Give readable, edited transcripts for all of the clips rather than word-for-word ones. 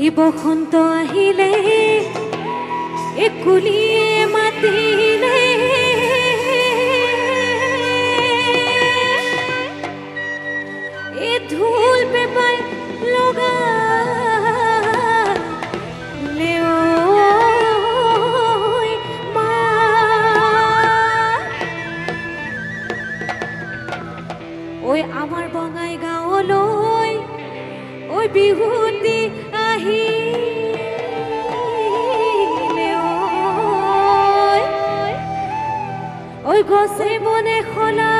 এই বসন্ত আহিলে এই কুলিয়ে মাতিলে এই ঢোল পেপাই লগালে ঐ মা ঐ আমাৰ বঙাইগাঁৱলৈ ঐ বিহুতি আহিলে ঐ গছে বনে খলালে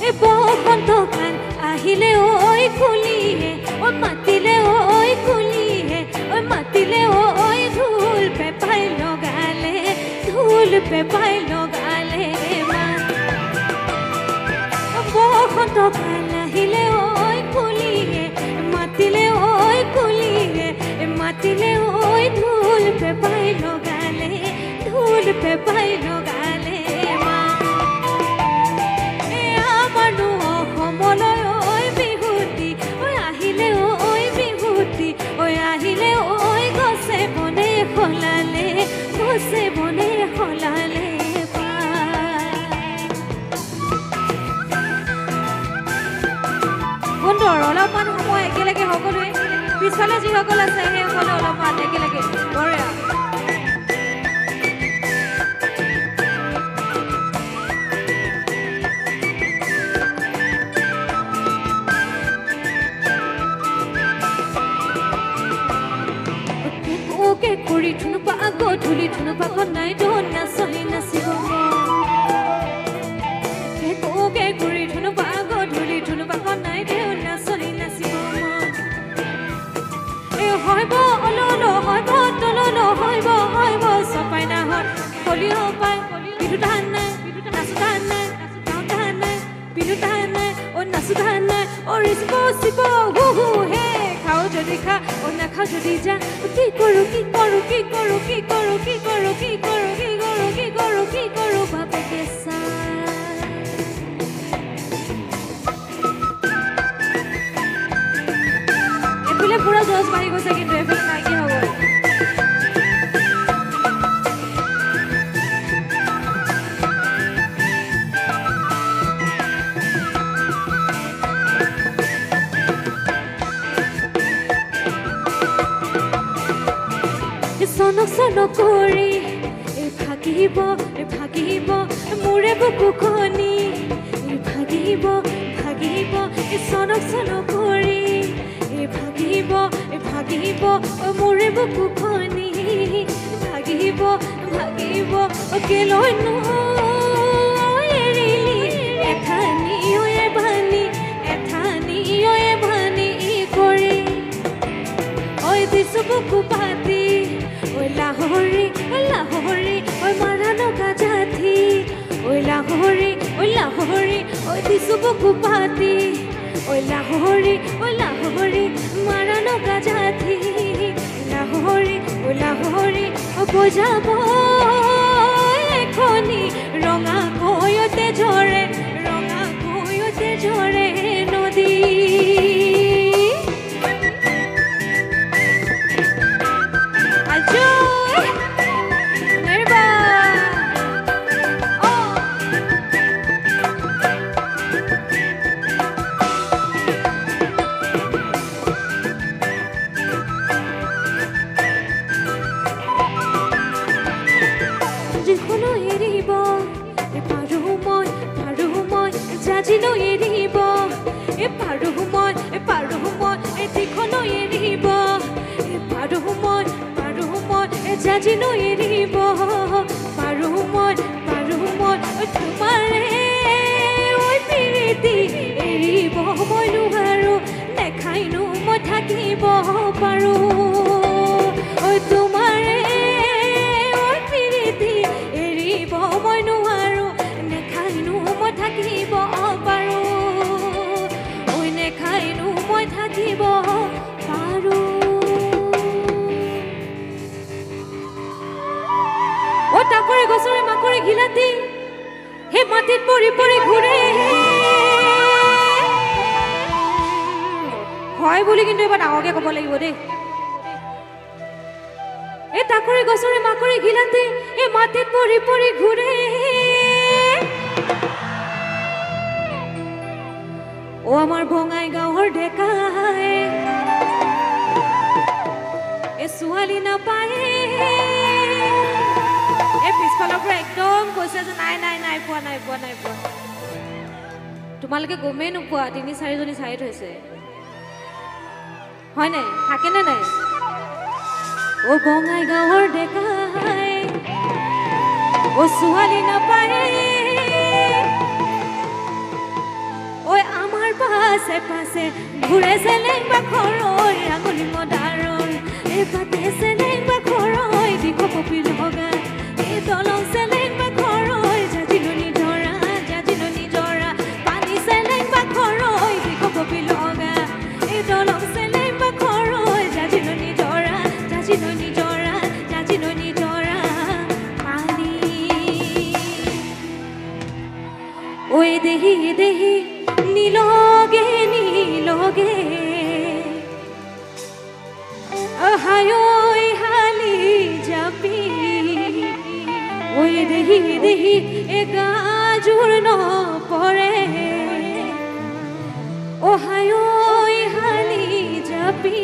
এই বসন্ত কাল আহিলে ঐ কুলিয়ে ঐ মাতিলে ঐ কুলিয়ে ঐ মাতিলে ঐ ঢোল পেপাই লগালে ঢোল পেপাই লগালে বসন্ত কাল আহিলে ঐ কুলিয়ে মাতিলে ঐ কুলিয়ে মাতিলে ঐ ঢোল পেপাই লগালে ঢোল পেপাই লগালে আমাৰনো অসমলৈ ঐ বিহুতি ঐ আহিলে ঐ বিহুতি ঐ আহিলে ঐ গছে বনে খলালে গছে বনে খলালে সুন্দৰ অলপমান সময় একেলগে সকলোৱে পিছফালে যিসকল আছে সেইসকলে অলপমান একেলগে বঢ়িয়া ওকে কৰি থুনুপা গধূলি থুনুপা নাই দোন নাচি নাচিব ওকে কৰি থুনুপা গধূলি থুনুপা নাই দেউন নাচি নাচিব এই হয়ব অলল হয়ব তলল হয়ব হয়ব চপাই নাহত কলি পাই বিহু ধান নাই নাচো ধান নাই গাঁও ধান নাই বিহু ধান নাই ও নাচো ধান নাই ও ৰিচিব চিব হু হু হে খাও যদি খা ও নাখাও যদি যা কি কৰো কি কৰো কি কৰো কি কৰো কি কৰো কি কৰো কি কৰো কি কৰো কি কৰো বাপেকে চা এফালে পুৰা জজ মাৰি গৈছে কিন্তু এফালে নাইকিয়া হৈ গ'ল সনক সনক কৰি ভাগিব ভাগিব মোৰে বুকুখনি ভাগিব ভাগিব সনক সনক কৰি ভাগিব ভাগিব মোৰে বুকুখনি ভাগিব ভাগিব কেলৈনো এৰিলি এঠানি ভানি কৰি ঐ দিছো বুকু পাতি ঐ লাহৰি ঐ মাৰা নগা জাঠি ঐ লাহৰি ঐ দিছো বুকু পাতি ঐ লাহৰি মাৰা নগা জাঠি লাহৰি বজাব এখনি ৰঙা কৈতে ঝৰে নদী জাজিনো এৰিব পাৰো মই এটিখনো এৰিব পাৰো মই জাজিনো এৰিব পাৰো মই তোমাৰে ঐ প্ৰীতি এৰিব মই নোৱাৰো দেখাইনো মই থাকিব পাৰো ঐ তোমাৰে ঐ প্ৰীতি এৰিব মই নোৱাৰো দেখাইনো মই থাকিব পাৰো ঐ নেখাইনো মই থাকিব পাৰো। ঘিলাতি হে মাটিত পৰি পৰি ঘূৰে হয় বুলি কিন্তু এবাৰ ডাঙৰকে ক'ব লাগিব দেই এ তাকৰি গছৰে মাকৰি ঘিলাতি এ মাটিত পৰি পৰি ঘূৰে ও আমাৰ ভঙাই গাঁৱৰ ডেকাই এ ছোৱালী নাপায় এ পিছফালৰ পৰা একদম কৈছে যে নাই নাই নাই পোৱা নাই পোৱা নাই পোৱা তোমালোকে গমেই নোপোৱা ৩-৪জনী চাই থৈছে হয় নাই থাকেনে নাই ও বঙাই গাঁৱৰ ডেকাই ও ছোৱালী নাপায় ঐ আমাৰ পাছে পাছে ঘূৰে চেলেং বাখৰৈ আঙুলি মদাৰৈ এই পাতে চেলেং বাখৰৈ দিখ কপি লগা এই দলং চেলেং বাখৰৈ জাজিলনি জৰা পানী চেলেং বাখৰৈ দিখ কপি লগা এই দলং চেলেং বাখৰৈ জাজিলনি জৰা পানী ঐ দেহি দেহি নীলগে নীলগে হায়ৈ হালি জাপি ঐ দেহি দেহি এগাজোৰ নপৰে ও হায়ৈ হালি জাপি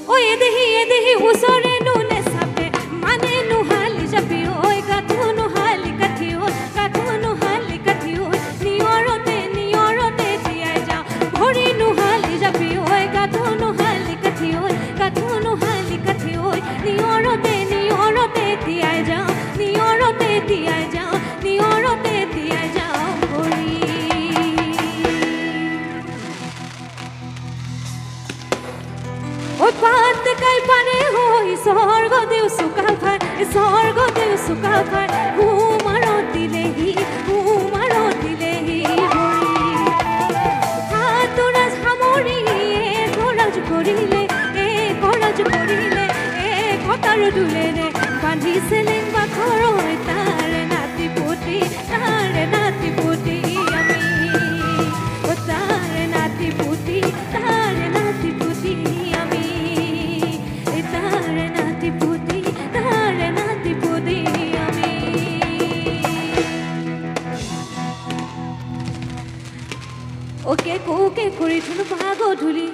ঐ দেহি ওচৰে নুনে চাপে মানে নুহালি জাপি ঐ গাঠো নুহালি কাঠি ঐ গাঠো নুহালি কাঠি ঐ নিয়ৰতে তিয়াই যাওঁ ভৰি নুহালি জাপি ঐ গাঠো নুহালি কাঠি ঐ গাঠো নুহালি কাঠি ঐ নিয়ৰতে তিয়াই যাওঁ নিয়ৰতে তিয়াই যাওঁ ভৰি ঐ পাত কাই পানে হৈ স্বৰ্গদেউ চুকা খাই ঘুমাৰত দিলেহি ভৰি হাতৰাজ সামৰি গৰজ কৰিলে কটাৰ দুলেৰে বান্ধি চেলেং বাখৰৈ তাৰে নাতি পুতি আমি তাৰে নাতি পুতি আমি তাৰে নাতি পুতি আমি ওকে কোকে কৰি ধুনুবা গধূলি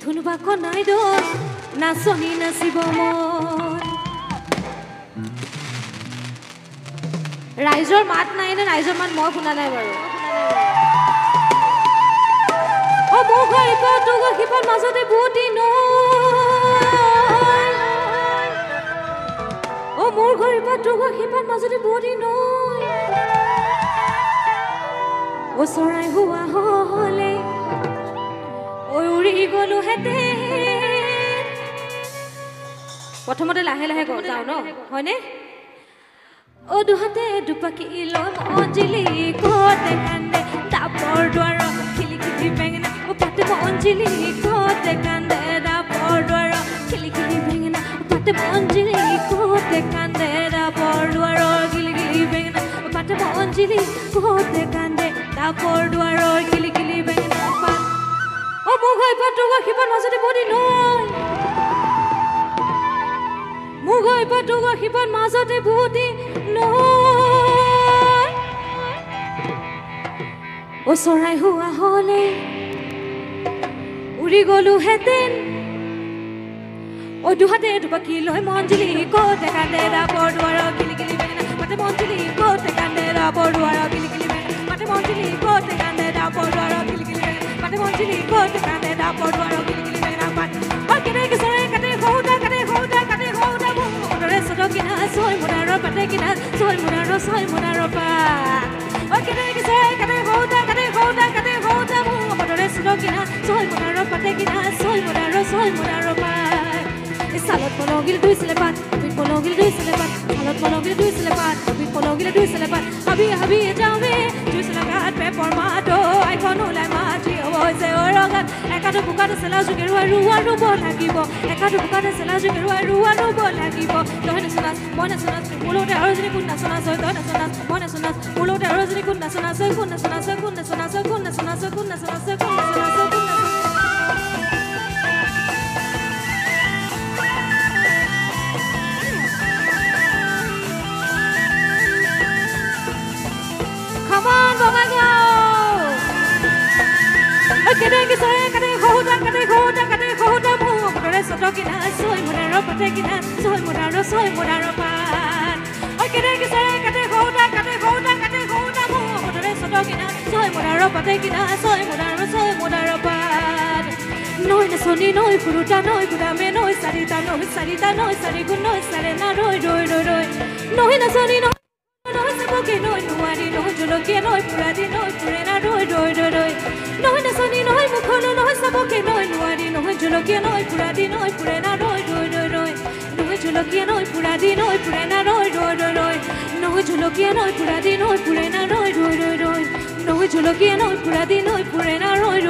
ধুনুবা কনাই দৰ নাচনি নাচিব মন ৰাইজৰ মাত নাই নে ৰাইজৰ মাত মই শুনা নাই বাৰু ও মোৰ ঘৰ ইপাতো সিপাৰ মাজতে বুটি নৈ ও মোৰ ঘৰ ইপাতো সিপাৰ মাজতে বুটি নৈ ও চৰাই হোৱা হলে ঐ উৰি গলো হেতে প্ৰথমতে লাহে লাহে যাওঁ ন হয়নে ও দুহাতে দুপাকি লম অঞ্জলি কোতে কান্দে দাপৰ দ্বাৰ খিলি খিলি বেঙেনা ও পাতে অঞ্জলি কোতে কান্দে দাপৰ দ্বাৰ খিলি খিলি বেঙেনা ও পাতে অঞ্জলি কোতে কান্দে দাপৰ দ্বাৰ খিলি খিলি বেঙেনা ও পাতে অঞ্জলি কোতে কান্দে দাপৰ দ্বাৰ খিলি খিলি বেঙেনা ও মোৰ ঘৰ পাতো সিপাৰ মাজতে বদি নৈ মোৰ ঘৰ পাতো সিপাৰ মাজতে বদি নৈ ও চৰাই হোৱা হলে উৰি গলো হেতেন ও দুহাতে দুপাকি লৈ মঞ্জুলি কোতে কান্দে দাপৰ দ্বাৰ খিলি খিলি বেঙেনা পাতে মঞ্জুলি কোতে কান্দে দাপৰ দ্বাৰ খিলি খিলি বেঙেনা পাতে মঞ্জুলি কোতে কান্দে দাপৰ দ্বাৰ খিলি খিলি বেঙেনা পাতে মঞ্জুলি কোতে কান্দে দাপৰ দ্বাৰ খিলি খিলি বেঙেনা পাতে ও কেনে কিসৰে কাটে হৌদা মনৰে সদকিনা সৈ মুনাৰৰ পাতে কিনা সৈ মুনাৰৰ পা ও কেনে কিসৰে কাটে হৌদা মনৰে সদকিনা সৈ মুনাৰৰ পাতে কিনা সৈ মুনাৰৰ পা সালত পলগিল দুইছিলে পাত বিট পলগিল দুইছিলে পাত সালত পলগিল দুইছিলে পাত বিট পলগিল দুইছিলে পাত হাবি যাওঁবে দুইছিলে গাত পেপৰ মাতো আইখন ওলাই মাতি হৈছে ৰগাত একাটো বুকাটো চেলা জুগেৰুৱা ৰুব লাগিব বোকাটো বোকাতে চেলা যোগে ৰুৱা ৰুব লাগিব তই নাচনাচ মই নাচনাচ মোৰ লগতে আৰু এজনী কোন নাচনাচ হয় তই নাচনাচ মই নাচনাচ মোৰ লগতে আৰু এজনী কোন নাচনাচ হয় কোন নাচনাচ হয় কোন নাচনাচ হয় কোন নাচনাচ হয় কোন নাচনাচ হয় কোন নাচনাচ হয় কোন Come on, Bomago! Kadang saya kadang hoda mu. Kadang sotokina, soy modaro patekina, soy modaro pan. Kadang saya kadang hoda mu. Kadang sotokina, soy modaro patekina, soy modaro pan. Noi na soni noi kuruta noi kudame noi sarita noi sarigun noi sarena roi. Noi na soni noi. Noi saboke noi nuari noi joloke noi puradi noi purena roi. Noi na soni noi mukhono noi saboke noi nuari noi joloke noi puradi noi purena roi. Noi joloke noi puradi noi purena roi. Noi joloke noi puradi noi purena roi. Noi joloke noi puradi noi purena roi.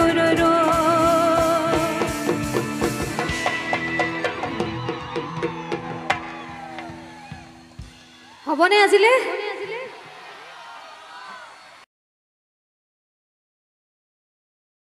Hobone azile